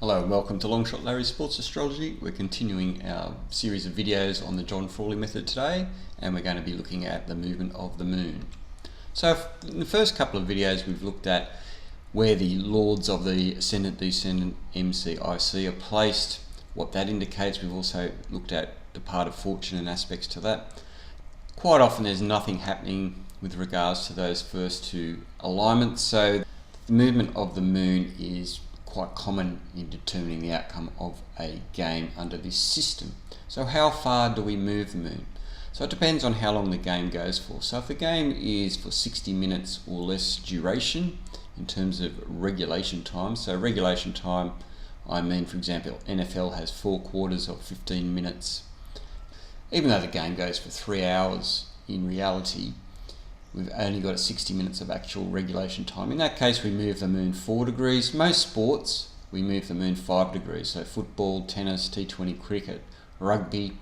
Hello and welcome to Longshot Larry's Sports Astrology. We're continuing our series of videos on the John Frawley method today, and we're going to be looking at the movement of the moon. So in the first couple of videos we've looked at where the lords of the ascendant, descendant, MC, IC are placed, what that indicates. We've also looked at the part of fortune and aspects to that. Quite often there's nothing happening with regards to those first two alignments, so the movement of the moon is quite common in determining the outcome of a game under this system. So how far do we move the moon? So it depends on how long the game goes for. So if the game is for 60 minutes or less duration in terms of regulation time, so regulation time, I mean, for example, NFL has 4 quarters of 15 minutes. Even though the game goes for 3 hours, in reality we've only got 60 minutes of actual regulation time. In that case, we move the moon 4 degrees. Most sports, we move the moon 5 degrees. So football, tennis, T20 cricket, rugby.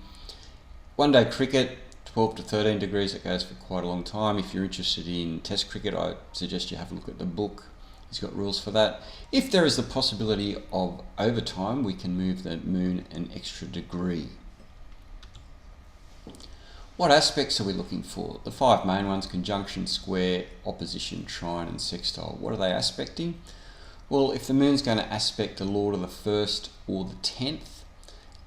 One day cricket, 12 to 13 degrees. It goes for quite a long time. If you're interested in test cricket, I suggest you have a look at the book. It's got rules for that. If there is the possibility of overtime, we can move the moon an extra degree. What aspects are we looking for? The 5 main ones: conjunction, square, opposition, trine and sextile. What are they aspecting? Well, if the moon's going to aspect the lord of the 1st or the 10th,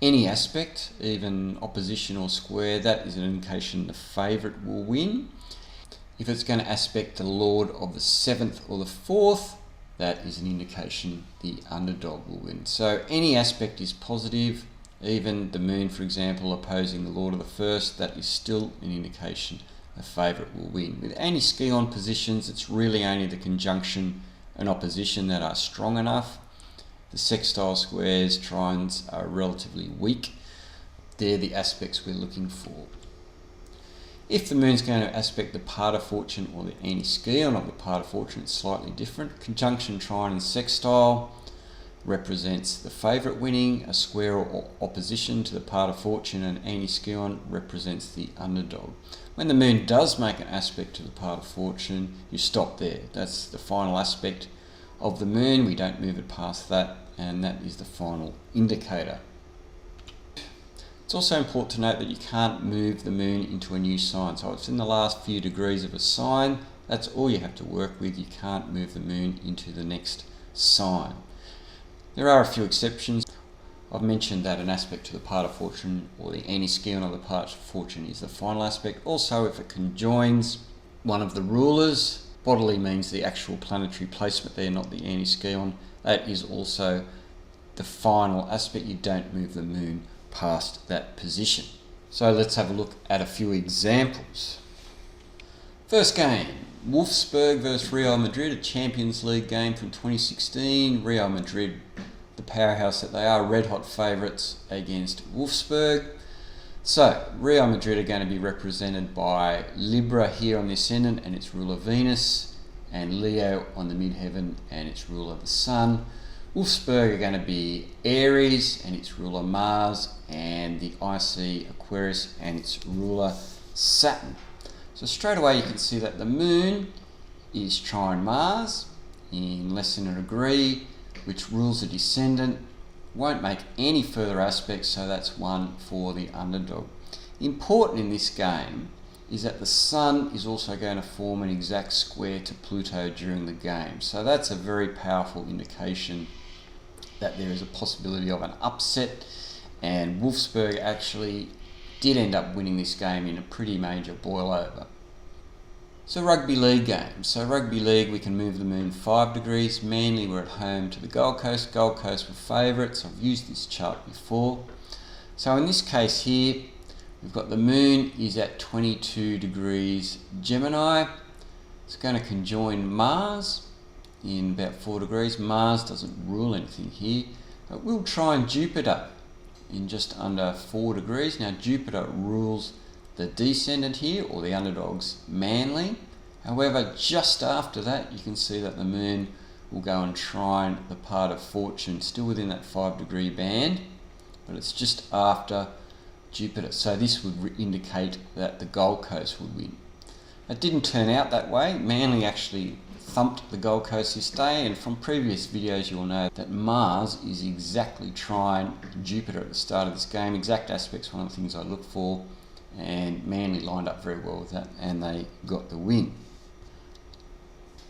any aspect, even opposition or square, that is an indication the favourite will win. If it's going to aspect the lord of the 7th or the 4th, that is an indication the underdog will win. So any aspect is positive. Even the moon, for example, opposing the lord of the 1st, that is still an indication the favourite will win. With anti-scion positions, it's really only the conjunction and opposition that are strong enough. The sextile, squares, trines are relatively weak. They're the aspects we're looking for. If the moon's going to aspect the part of fortune or the anti-scion of the part of fortune, it's slightly different. Conjunction, trine and sextile represents the favourite winning. A square or opposition to the part of fortune and anti-scion represents the underdog. When the moon does make an aspect to the part of fortune, you stop there. That's the final aspect of the moon. We don't move it past that, and that is the final indicator. It's also important to note that you can't move the moon into a new sign. So it's in the last few degrees of a sign. That's all you have to work with. You can't move the moon into the next sign. There are a few exceptions. I've mentioned that an aspect to the part of fortune or the anti-scion of the part of fortune is the final aspect. Also, if it conjoins one of the rulers, bodily means the actual planetary placement there, not the anti-scion, that is also the final aspect. You don't move the moon past that position. So let's have a look at a few examples. First game, Wolfsburg versus Real Madrid, a Champions League game from 2016. Real Madrid, the powerhouse that they are, red hot favourites against Wolfsburg. So Real Madrid are going to be represented by Libra here on the ascendant and its ruler Venus, and Leo on the midheaven and its ruler the Sun. Wolfsburg are going to be Aries and its ruler Mars, and the IC Aquarius and its ruler Saturn. So straight away you can see that the moon is trine Mars in less than a degree, which rules the descendant. Won't make any further aspects, so that's one for the underdog. Important in this game is that the Sun is also going to form an exact square to Pluto during the game. So that's a very powerful indication that there is a possibility of an upset, and Wolfsburg actually did end up winning this game in a pretty major boil-over. So rugby league game. So rugby league, we can move the moon 5 degrees. Manly were at home to the Gold Coast. Gold Coast were favourites. I've used this chart before. So in this case here, we've got the moon is at 22 degrees Gemini. It's going to conjoin Mars in about 4 degrees. Mars doesn't rule anything here, but we'll try and Jupiter in just under 4 degrees. Now Jupiter rules the descendant here, or the underdog's Manly. However, just after that you can see that the moon will go and trine the part of fortune, still within that 5 degree band, but it's just after Jupiter. So this would indicate that the Gold Coast would win. It didn't turn out that way. Manly actually thumped the Gold Coast this day, and from previous videos you will know that Mars is exactly trine Jupiter at the start of this game. Exact aspect's one of the things I look for, and Manly lined up very well with that and they got the win.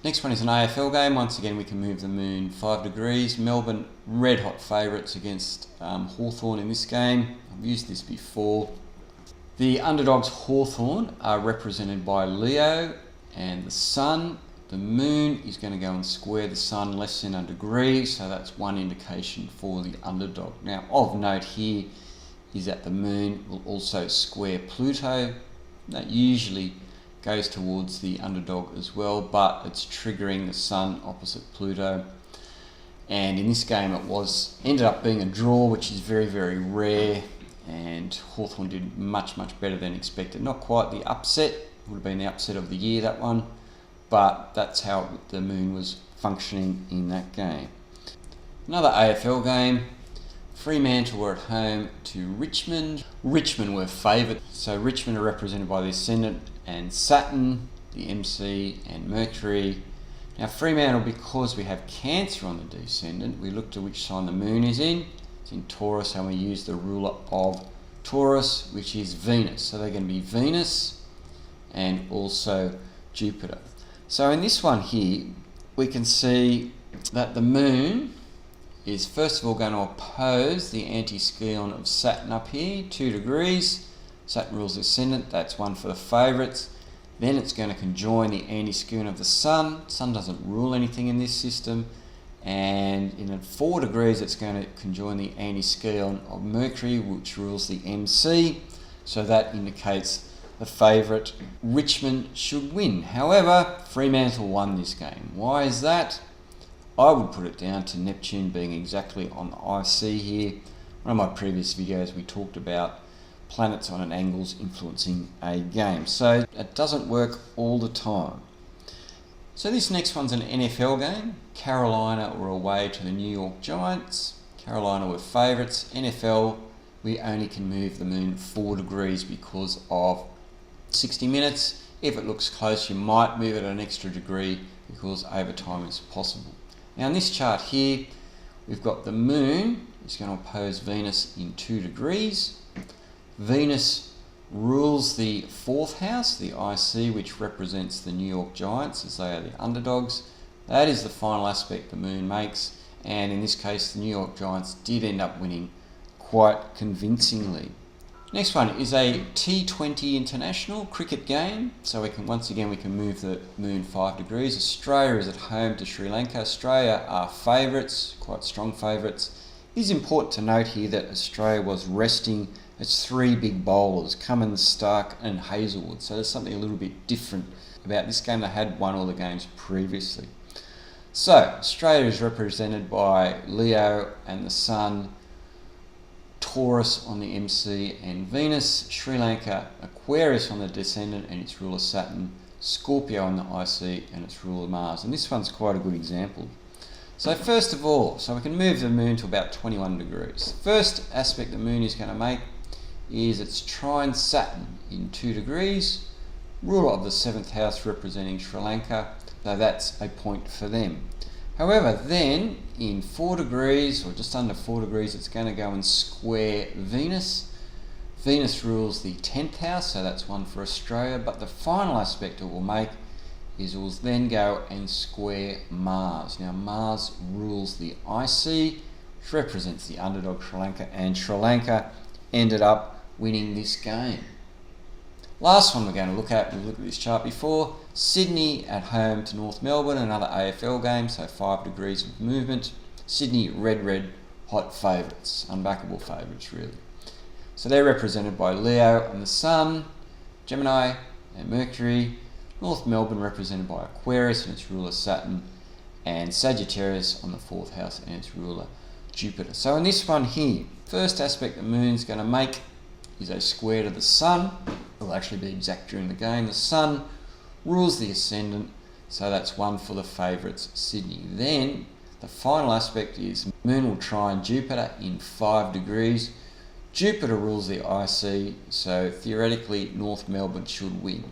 Next one is an AFL game. Once again we can move the moon 5 degrees. Melbourne red hot favourites against Hawthorn in this game. I've used this before. The underdogs Hawthorn are represented by Leo and the Sun. The moon is going to go and square the Sun less than a degree, so that's one indication for the underdog. Now of note here is that the moon will also square Pluto. That usually goes towards the underdog as well, but it's triggering the Sun opposite Pluto. And in this game it ended up being a draw, which is very, very rare, and Hawthorn did much, much better than expected. Not quite the upset, would have been the upset of the year, that one, but that's how the moon was functioning in that game. Another AFL game. Fremantle were at home to Richmond. Richmond were favoured, so Richmond are represented by the Ascendant and Saturn, the MC and Mercury. Now Fremantle, because we have Cancer on the descendant, we look to which sign the moon is in. It's in Taurus, and we use the ruler of Taurus, which is Venus. So they're going to be Venus and also Jupiter. So in this one here, we can see that the moon is first of all going to oppose the anti-scion of Saturn up here, 2 degrees. Saturn rules the ascendant, that's one for the favourites. Then it's going to conjoin the anti-scion of the Sun. Sun doesn't rule anything in this system. And in at 4 degrees it's going to conjoin the anti-scion of Mercury, which rules the MC. So that indicates the favourite Richmond should win. However, Fremantle won this game. Why is that? I would put it down to Neptune being exactly on the IC here. One of my previous videos we talked about planets on an angles influencing a game. So it doesn't work all the time. So this next one's an NFL game. Carolina were away to the New York Giants. Carolina were favourites. NFL, we only can move the moon 4 degrees because of 60 minutes. If it looks close, you might move it an extra degree because overtime is possible. Now in this chart here, we've got the moon is going to oppose Venus in 2 degrees. Venus rules the 4th house, the IC, which represents the New York Giants, as they are the underdogs. That is the final aspect the moon makes, and in this case the New York Giants did end up winning quite convincingly. Next one is a T20 international cricket game. So we can move the moon 5 degrees. Australia is at home to Sri Lanka. Australia are favourites, quite strong favourites. It is important to note here that Australia was resting its 3 big bowlers, Cummins, Stark and Hazelwood. So there's something a little bit different about this game. They had won all the games previously. So Australia is represented by Leo and the Sun, Taurus on the MC and Venus, Sri Lanka, Aquarius on the descendant and its ruler Saturn, Scorpio on the IC and its ruler Mars. And this one's quite a good example. So first of all, we can move the moon to about 21 degrees. First aspect the moon is going to make is its trine Saturn in 2 degrees, ruler of the 7th house representing Sri Lanka, so that's a point for them. However, then in 4 degrees, or just under 4 degrees, it's going to go and square Venus. Venus rules the 10th house, so that's one for Australia, but the final aspect it will make is it will then go and square Mars. Now Mars rules the IC, which represents the underdog Sri Lanka, and Sri Lanka ended up winning this game. Last one we're going to look at, we've looked at this chart before, Sydney at home to North Melbourne, another AFL game, so 5 degrees of movement. Sydney red hot favourites, unbackable favourites really. So they're represented by Leo and the Sun, Gemini and Mercury, North Melbourne represented by Aquarius and its ruler Saturn, and Sagittarius on the 4th house and its ruler Jupiter. So in this one here, first aspect the moon's going to make is a square to the Sun. It will actually be exact during the game. The Sun rules the ascendant, so that's one for the favourites Sydney. Then the final aspect is moon will trine Jupiter in 5 degrees. Jupiter rules the IC, so theoretically North Melbourne should win.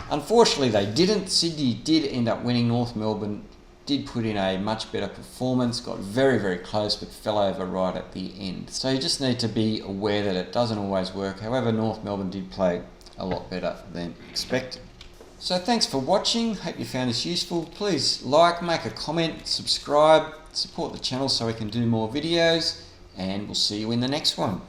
Unfortunately, they didn't. Sydney did end up winning. North Melbourne did put in a much better performance, got very, very close, but fell over right at the end. So you just need to be aware that it doesn't always work. However, North Melbourne did play a lot better than expected. So thanks for watching. Hope you found this useful. Please like, make a comment, subscribe, support the channel so we can do more videos, and we'll see you in the next one.